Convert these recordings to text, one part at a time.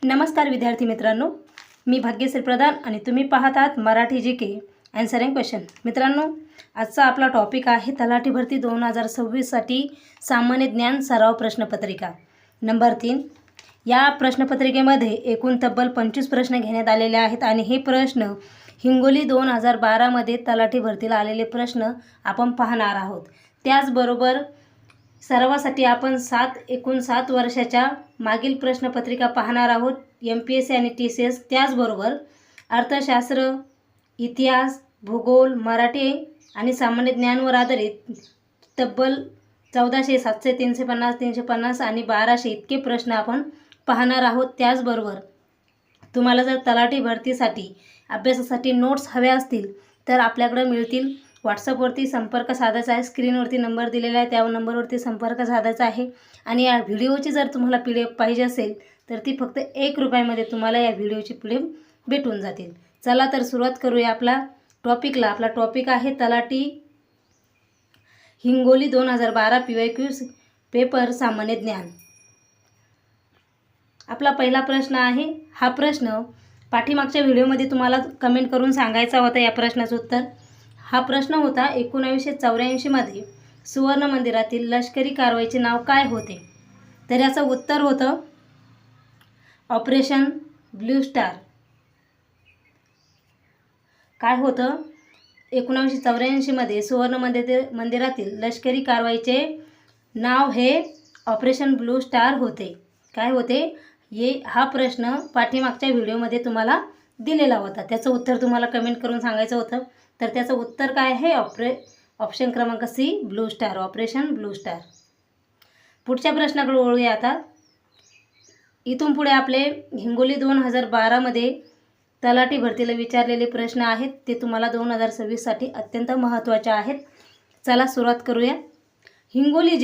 नमस्कार विद्यार्थी मित्रांनो, मी भाग्यश्री प्रधान आणि तुम्ही पाहत आहात मराठी जी के आन्सरिंग क्वेश्चन. मित्रांनो, आजचा आपला टॉपिक आहे तलाठी भरती 2026 साठी सामान्य ज्ञान सराव प्रश्नपत्रिका नंबर 3. या प्रश्नपत्रिकेमध्ये एकूण तब्बल 25 प्रश्न घेण्यात आलेले आहेत आणि हे प्रश्न हिंगोली 2012 मध्ये तलाठी भरतीला आलेले प्रश्न आपण पाहणार आहोत. त्याचबरोबर सरावासाठी आपण एकूण 7 वर्षाच्या मागील प्रश्नपत्रिका पाहणार आहोत, MPSC आणि TCS. त्याचबरोबर अर्थशास्त्र, इतिहास, भूगोल, मराठी आणि सामान्य ज्ञानावर आधारित तब्बल 1400, 700, 350, 350 आणि 1200 इतके प्रश्न आपण पाहणार आहोत. त्याचबरोबर तुम्हाला जर तलाठी भरतीसाठी अभ्यासासाठी नोट्स हव्या असतील तर आपल्याकडे मिळतील. व्हॉट्सअपवरती संपर्क साधायचा आहे, स्क्रीनवरती नंबर दिलेला आहे, त्या नंबरवरती संपर्क साधायचा आहे. आणि या व्हिडिओची जर तुम्हाला PDF पाहिजे असेल तर ती फक्त 1 रुपयामध्ये तुम्हाला या व्हिडिओची PDF भेटून जातील. चला तर सुरुवात करूया आपला टॉपिकला. आपला टॉपिक आहे तलाठी हिंगोली 2012 PYQ पेपर सामान्य ज्ञान. आपला पहिला प्रश्न आहे. हा प्रश्न पाठीमागच्या व्हिडिओमध्ये तुम्हाला कमेंट करून सांगायचा होता या प्रश्नाचं उत्तर. हा प्रश्न होता 1984 मध्ये सुवर्ण मंदिरातील लष्करी कारवाईचे नाव काय होते? तर याचं उत्तर होतं ऑपरेशन ब्लू स्टार. काय होतं? 1984 मध्ये सुवर्ण मंदिरातील लष्करी कारवाईचे नाव हे ऑपरेशन ब्लू स्टार होते. काय होते? हा प्रश्न पाठीमागच्या व्हिडिओमध्ये तुम्हाला दिलेला होता. त्याचं उत्तर तुम्हाला कमेंट करून सांगायचं होतं. तर त्याचं उत्तर काय आहे? ऑप्शन क्रमांक C, blue star, operation blue star. पुढच्या प्रश्नाकडे वळूया आता. इथून पुढे आपले हिंगोली 2012 मध्ये तलाठी भरतीला विचारलेले प्रश्न आहेत, ते तुम्हाला 2026 साठी अत्यंत महत्त्वाचे आहेत. चला सुरुवात करूया. हिंगोली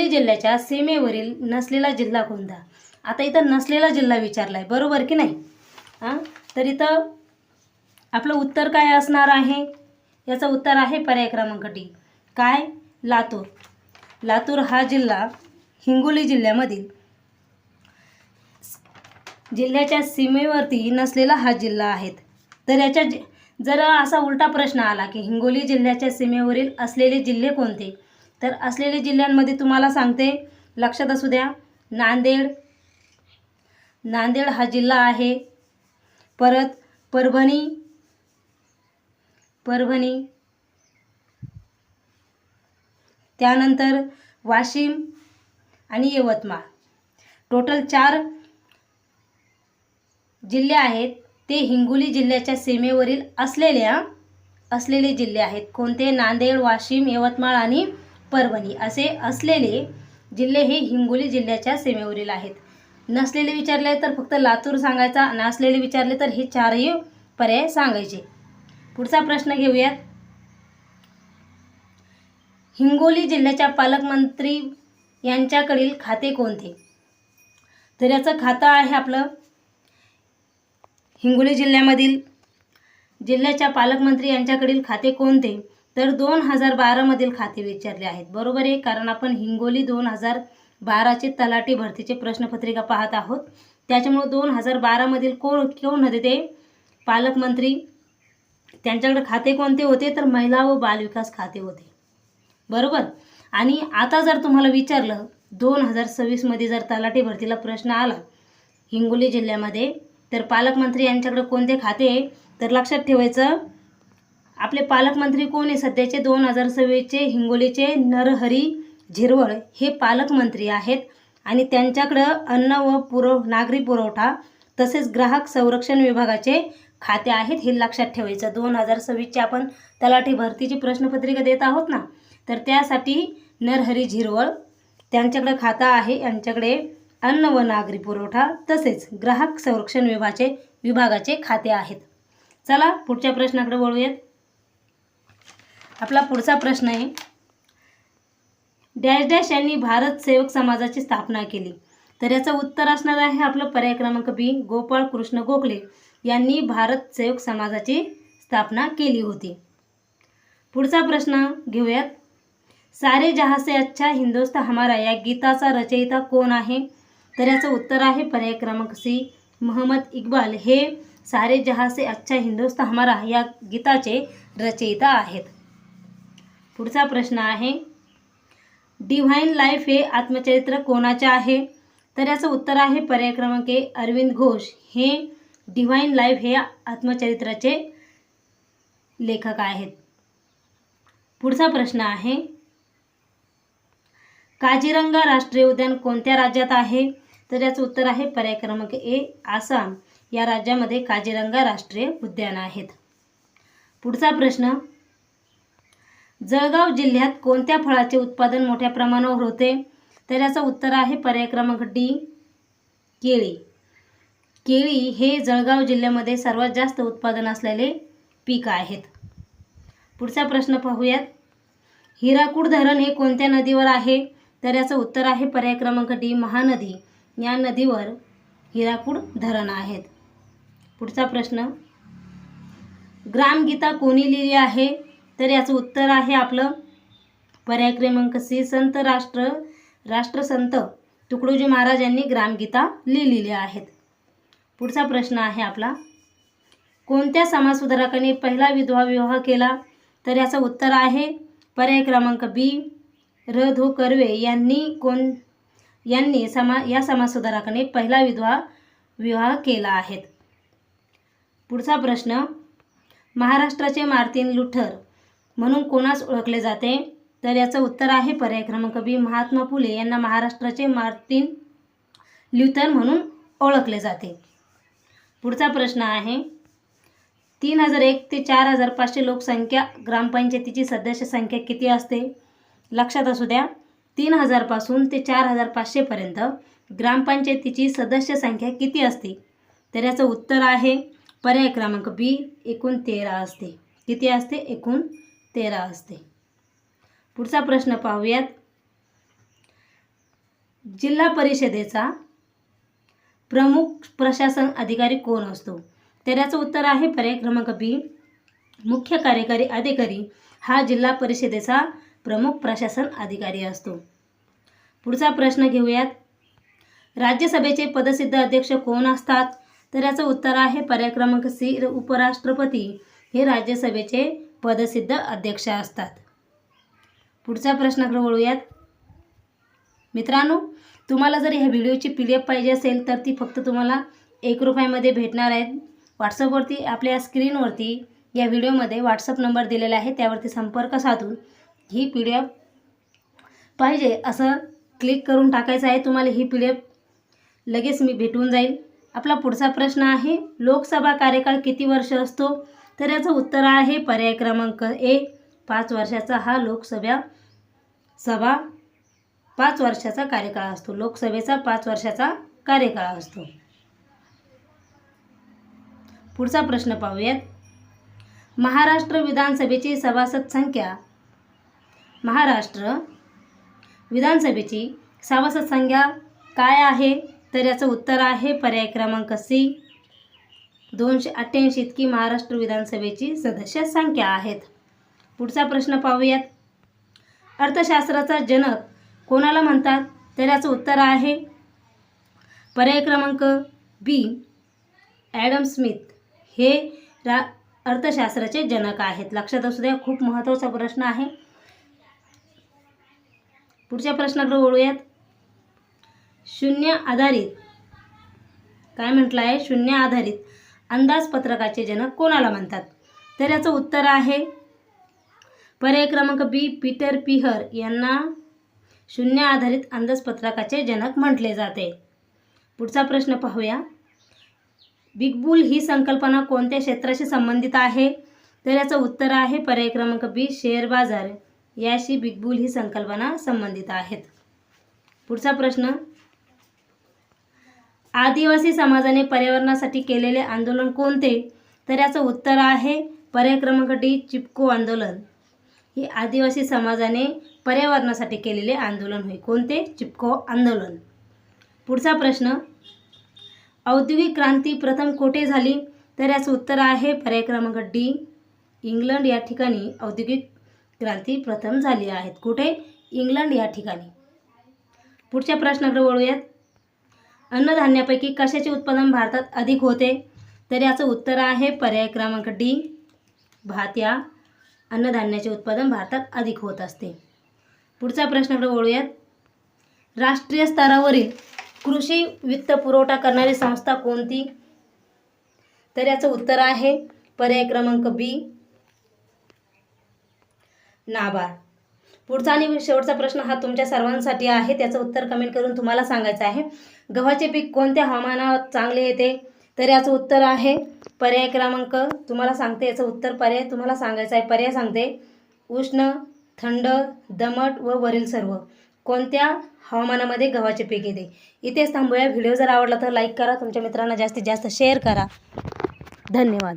जिल्ह्याच्या सीमेवरील नसलेला जिल्हा कोणता? आता इथं नसलेला जिल्हा विचारला आहे, बरोबर की नाही? तर इथं आपलं उत्तर काय असणार आहे? याचं उत्तर आहे पर्याय क्रमांक D. काय? लातूर. लातूर हा जिल्हा हिंगोली जिल्ह्याच्या सीमेवरती नसलेला हा जिल्हा आहे. तर याच्या जर असा उलटा प्रश्न आला की हिंगोली जिल्ह्याच्या सीमेवरील असलेले जिल्हे कोणते, तर असलेले जिल्ह्यांमध्ये तुम्हाला सांगते, लक्षात असू द्या. नांदेड हा जिल्हा आहे. परत परभणी, त्यानंतर वाशिम आणि यवतमाळ. टोटल 4 जिल्हे आहेत. ते हिंगोली जिल्ह्याच्या सीमेवरील असलेले जिल्हे आहेत. कोणते? नांदेड, वाशिम, यवतमाळ आणि परभणी असे असलेले जिल्हे हे हिंगोली जिल्ह्याच्या सीमेवरील आहेत. नसलेले विचारले तर फक्त लातूर सांगायचा, नसलेले विचारले तर हे 4ही पर्याय सांगायचे. पुढचा प्रश्न घेऊयात. हिंगोली जिल्ह्याच्या पालकमंत्री यांच्याकडील खाते कोणते? तर याचं खातं आहे आपलं हिंगोली जिल्ह्याच्या पालकमंत्री यांच्याकडील खाते कोणते? तर 2012 मधील खाते विचारले आहेत. बरोबर आहे, कारण आपण हिंगोली 2012 चे तलाठी भरतीचे प्रश्नपत्रिका पाहत आहोत. त्याच्यामुळे 2012 मधील कोण होते ते पालकमंत्री? त्यांच्याकडे खाते कोणते होते? तर महिला व बालविकास खाते होते. बरोबर. आणि आता जर तुम्हाला विचारलं 2026 मध्ये जर तलाठी भरतीला प्रश्न आला हिंगोली जिल्ह्यामध्ये, तर पालकमंत्री यांच्याकडे कोणते खाते आहे? तर लक्षात ठेवायचं, आपले पालकमंत्री कोण आहे सध्याचे 2026 चे? हिंगोलीचे नरहरी झिरवळ हे पालकमंत्री आहेत. आणि त्यांच्याकडं अन्न व नागरी पुरवठा तसेच ग्राहक संरक्षण विभागाचे खाते आहेत. हे लक्षात ठेवायचं. 2026 ची आपण तलाठी भरतीची प्रश्नपत्रिका देत आहोत ना, तर त्यासाठी नरहरी झिरवळ त्यांच्याकडे खाता आहे. यांच्याकडे अन्न व नागरी पुरवठा तसेच ग्राहक संरक्षण विभागाचे खाते आहेत. चला पुढच्या प्रश्नाकडे वळूयात. आपला पुढचा प्रश्न आहे, डॅश डॅश यांनी भारत सेवक समाजाची स्थापना केली. तर याचं उत्तर असणार आहे आपलं पर्याय क्रमांक B, गोपाळ कृष्ण गोखले यांनी भारत सेवक समाजाची स्थापना केली होती. पुढचा प्रश्न घेऊयात. सारे जहां से अच्छा हिंदुस्तान हमारा या गीताचा रचयिता कोण आहे? तर याचं उत्तर आहे पर्याय क्रमांक सी, मोहम्मद इक्बाल हे सारे जहां से अच्छा हिंदुस्तान हमारा या गीताचे रचयिता आहेत. पुढचा प्रश्न आहे, डिव्हाइन लाईफ हे आत्मचरित्र कोणाचे आहे? तर याचं उत्तर आहे पर्याय क्रमांक ए, अरविंद घोष हे डिव्हाइन लाईफ हे आत्मचरित्राचे लेखक आहेत. पुढचा प्रश्न आहे, काझीरंगा राष्ट्रीय उद्यान कोणत्या राज्यात आहे? तर याचं उत्तर आहे पर्याय क्रमांक ए, आसाम या राज्यामध्ये काझीरंगा राष्ट्रीय उद्यान आहेत. पुढचा प्रश्न, जळगाव जिल्ह्यात कोणत्या फळाचे उत्पादन मोठ्या प्रमाणावर होते? तर याचं उत्तर आहे पर्याय क्रमांक डी, केळी. केळी हे जळगाव जिल्ह्यामध्ये सर्वात जास्त उत्पादन असलेले पीक आहेत. पुढचा प्रश्न पाहूयात, हिराकूड धरण हे कोणत्या नदीवर आहे? तर याचं उत्तर आहे पर्याय क्रमांक डी, महानदी या नदीवर हिराकूड धरण आहेत. पुढचा प्रश्न, ग्रामगीता कोणी लिहिली आहे? तर याचं उत्तर आहे आपलं पर्याय क्रमांक सी, संत राष्ट्रसंत तुकडोजी महाराज यांनी ग्रामगीता लिहिलेली आहेत. पुढचा प्रश्न आहे आपला, कोणत्या समाजसुधारकाने पहिला विधवा विवाह केला? तर याचं उत्तर आहे पर्याय क्रमांक बी, र. धो. कर्वे यांनी या समाजसुधारकाने पहिला विधवा विवाह केला आहे. पुढचा प्रश्न, महाराष्ट्राचे मार्टिन लुथर म्हणून कोणास ओळखले जाते? तर याचं उत्तर आहे पर्याय क्रमांक बी, महात्मा फुले यांना महाराष्ट्राचे मार्टिन ल्युथर म्हणून ओळखले जाते. पुढचा प्रश्न आहे, 3001 ते 4500 लोकसंख्या ग्रामपंचायतीची सदस्य संख्या किती असते? लक्षात असू द्या, 3000 पासून ते 4500 पर्यंत ग्रामपंचायतीची सदस्य संख्या किती असते? तर याचं उत्तर आहे पर्याय क्रमांक बी, एकूण 13 असते. किती असते? एकूण 13 असते. पुढचा प्रश्न पाहूयात, जिल्हा परिषदेचा प्रमुख प्रशासन अधिकारी कोण असतो? तर याचं उत्तर आहे पर्याय क्रमांक बी, मुख्य कार्यकारी अधिकारी हा जिल्हा परिषदेचा प्रमुख प्रशासन अधिकारी असतो. पुढचा प्रश्न घेऊयात, राज्यसभेचे पदसिद्ध अध्यक्ष कोण असतात? तर याचं उत्तर आहे पर्याय क्रमांक सी, उपराष्ट्रपती हे राज्यसभेचे पदसिद्ध अध्यक्ष असतात. पुढचा प्रश्नाकडे वळूयात. मित्रांनो, तुम्हाला जर ह्या व्हिडिओची PDF पाहिजे असेल तर ती फक्त तुम्हाला ₹1 भेटणार आहेत. व्हॉट्सअपवरती आपल्या स्क्रीनवरती या व्हिडिओमध्ये व्हॉट्सअप नंबर दिलेला आहे, त्यावरती संपर्क साधून ही PDF पाहिजे असं क्लिक करून टाकायचं आहे. तुम्हाला ही PDF लगेच भेटून जाईल. आपला पुढचा प्रश्न आहे, लोकसभा कार्यकाळ किती वर्ष असतो? तर याचं उत्तर आहे पर्याय क्रमांक ए, 5 वर्षाचा हा लोकसभा 5 वर्षाचा कार्यकाळ असतो. लोकसभेचा 5 वर्षाचा कार्यकाळ असतो. पुढचा प्रश्न पाहूयात, महाराष्ट्र विधानसभेची सभासद संख्या काय आहे? तर याचं उत्तर आहे पर्याय क्रमांक सी, 288 इतकी महाराष्ट्र विधानसभेची सदस्य संख्या आहेत. पुढचा प्रश्न पाहूयात, अर्थशास्त्राचा जनक कोणाला म्हणतात? तर याचं उत्तर आहे पर्याय क्रमांक बी, ॲडम स्मिथ हे अर्थशास्त्राचे जनक आहेत. लक्षात असू द्या, खूप महत्त्वाचा प्रश्न आहे. पुढच्या प्रश्नाकडे वळूयात, शून्य आधारित अंदाजपत्रकाचे जनक कोणाला म्हणतात? तर याचं उत्तर आहे पर्याय क्रमांक बी, पीटर पिहर यांना शून्य आधारित अंदाजपत्रकाचे जनक म्हटले जाते. पुढचा प्रश्न पाहूया, बिग बुल ही संकल्पना कोणत्या क्षेत्राशी संबंधित आहे? तर याचं उत्तर आहे पर्याय क्रमांक बी, शेअर बाजार याशी बिग बुल ही संकल्पना संबंधित आहेत. पुढचा प्रश्न, आदिवासी समाजाने पर्यावरणासाठी केलेले आंदोलन कोणते? तर याचं उत्तर आहे पर्याय क्रमांक डी, चिपको आंदोलन. हे आदिवासी समाजाने पर्यावरणासाठी केलेले आंदोलन होय. कोणते? चिपको आंदोलन. पुढचा प्रश्न, औद्योगिक क्रांती प्रथम कोठे झाली? तर याचं उत्तर आहे पर्याय क्रमांक डी, इंग्लंड या ठिकाणी औद्योगिक क्रांती प्रथम झाली आहे. कुठे? इंग्लंड या ठिकाणी. पुढच्या प्रश्नाकडे वळूयात, अन्नधान्यापैकी कशाचे उत्पादन भारतात अधिक होते? तर याचं उत्तर आहे पर्याय क्रमांक डी, भात या अन्नधान्याचे उत्पादन भारतात अधिक होत असते. पुढचा प्रश्नाकडे वळूयात. राष्ट्रीय स्तरावरील कृषी वित्त पुरवठा करणारी संस्था कोणती? तर याचं उत्तर आहे पर्याय क्रमांक बी, नाबार्ड. पुढचा आणि शेवटचा प्रश्न हा तुमच्या सर्वांसाठी आहे. त्याचं उत्तर कमेंट करून तुम्हाला सांगायचं आहे. गव्हाचे पीक कोणत्या हवामानात चांगले येते? तर याचं उत्तर आहे पर्याय क्रमांक, तुम्हाला सांगते याचं उत्तर, पर्याय तुम्हाला सांगायचं आहे. पर्याय सांगते, उष्ण, थंड, दमट व वरील सर्व. कोणत्या हवामानामध्ये गव्हाचे पीक येते? इथेच थांबूया. व्हिडिओ जर आवडला तर लाईक करा, तुमच्या मित्रांना जास्तीत जास्त शेअर करा. धन्यवाद.